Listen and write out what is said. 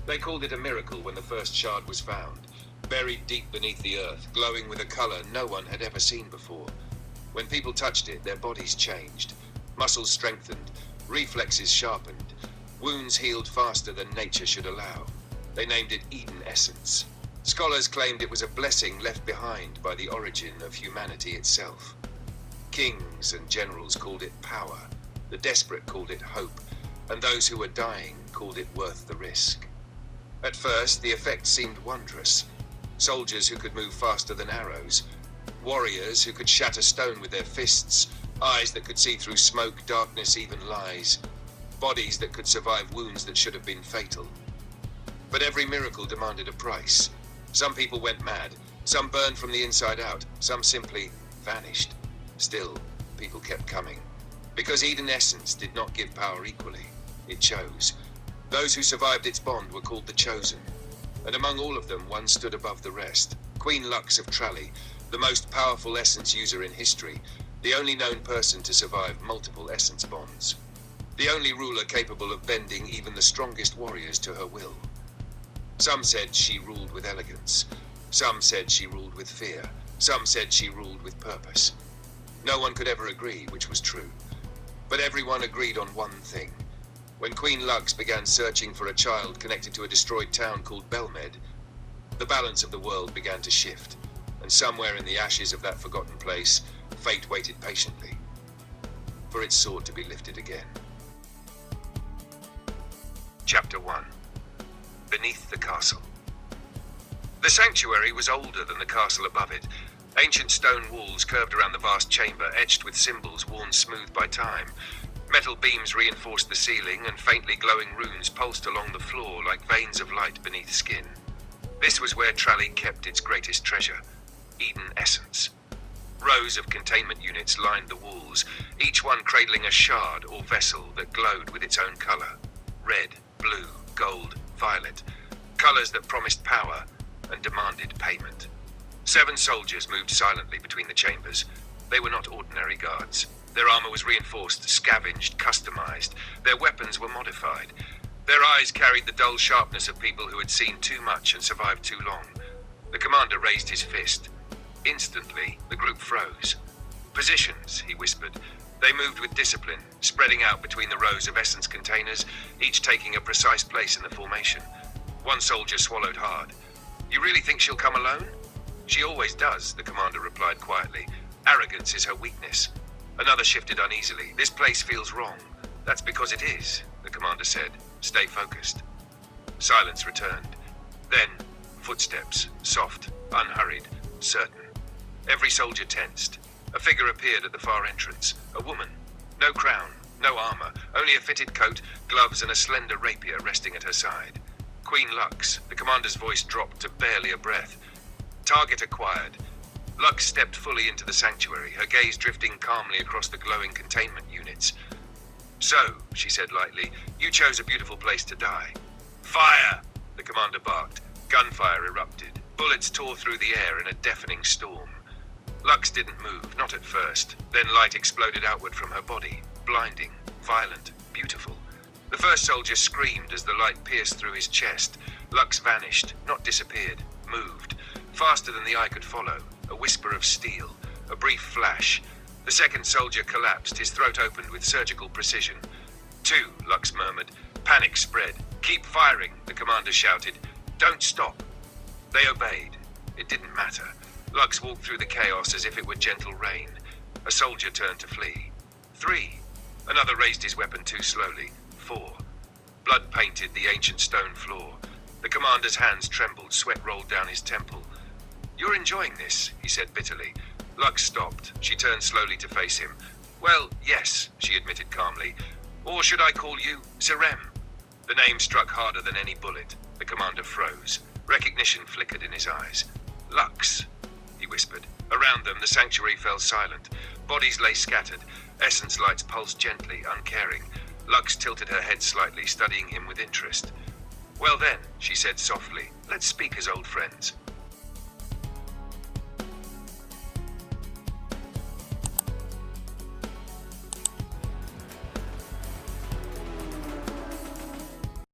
They called it a miracle when the first shard was found, buried deep beneath the earth, glowing with a color no one had ever seen before. When people touched it, their bodies changed. Muscles strengthened, reflexes sharpened, wounds healed faster than nature should allow. They named it Eden Essence. Scholars claimed it was a blessing left behind by the origin of humanity itself. Kings and generals called it power, the desperate called it hope, and those who were dying called it worth the risk. At first, the effect seemed wondrous. Soldiers who could move faster than arrows, warriors who could shatter stone with their fists, eyes that could see through smoke, darkness, even lies, bodies that could survive wounds that should have been fatal. But every miracle demanded a price. Some people went mad, some burned from the inside out, some simply vanished. Still, people kept coming. Because Eden Essence did not give power equally, it chose. Those who survived its bond were called the Chosen, and among all of them, one stood above the rest. Queen Lux of Tralli, the most powerful essence user in history, the only known person to survive multiple essence bonds. The only ruler capable of bending even the strongest warriors to her will. Some said she ruled with elegance. Some said she ruled with fear. Some said she ruled with purpose. No one could ever agree which was true. But everyone agreed on one thing. When Queen Lux began searching for a child connected to a destroyed town called Belmed, the balance of the world began to shift, and somewhere in the ashes of that forgotten place, fate waited patiently for its sword to be lifted again. Chapter 1. Beneath the Castle. The sanctuary was older than the castle above it. Ancient stone walls curved around the vast chamber, etched with symbols worn smooth by time. Metal beams reinforced the ceiling, and faintly glowing runes pulsed along the floor like veins of light beneath skin. This was where Tralli kept its greatest treasure, Eden Essence. Rows of containment units lined the walls, each one cradling a shard or vessel that glowed with its own color. Red, blue, gold, violet. Colors that promised power and demanded payment. 7 soldiers moved silently between the chambers. They were not ordinary guards. Their armor was reinforced, scavenged, customized. Their weapons were modified. Their eyes carried the dull sharpness of people who had seen too much and survived too long. The commander raised his fist. Instantly, the group froze. Positions, he whispered. They moved with discipline, spreading out between the rows of essence containers, each taking a precise place in the formation. One soldier swallowed hard. You really think she'll come alone? She always does, the commander replied quietly. Arrogance is her weakness. Another shifted uneasily. This place feels wrong. That's because it is, the commander said. Stay focused. Silence returned. Then, footsteps, soft, unhurried, certain. Every soldier tensed. A figure appeared at the far entrance. A woman. No crown, no armor, only a fitted coat, gloves, and a slender rapier resting at her side. Queen Lux, the commander's voice dropped to barely a breath. Target acquired. Lux stepped fully into the sanctuary, her gaze drifting calmly across the glowing containment units. So, she said lightly, you chose a beautiful place to die. Fire! The commander barked. Gunfire erupted. Bullets tore through the air in a deafening storm. Lux didn't move, not at first. Then light exploded outward from her body, blinding, violent, beautiful. The first soldier screamed as the light pierced through his chest. Lux vanished, not disappeared, moved. Faster than the eye could follow. A whisper of steel, a brief flash. The second soldier collapsed, his throat opened with surgical precision. 2, Lux murmured. Panic spread. Keep firing, the commander shouted. Don't stop. They obeyed. It didn't matter. Lux walked through the chaos as if it were gentle rain. A soldier turned to flee. 3. Another raised his weapon too slowly. 4. Blood painted the ancient stone floor. The commander's hands trembled, sweat rolled down his temple. You're enjoying this, he said bitterly. Lux stopped. She turned slowly to face him. Well, yes, she admitted calmly. Or should I call you Zerem? The name struck harder than any bullet. The commander froze. Recognition flickered in his eyes. Lux, he whispered. Around them, the sanctuary fell silent. Bodies lay scattered. Essence lights pulsed gently, uncaring. Lux tilted her head slightly, studying him with interest. Well then, she said softly, let's speak as old friends.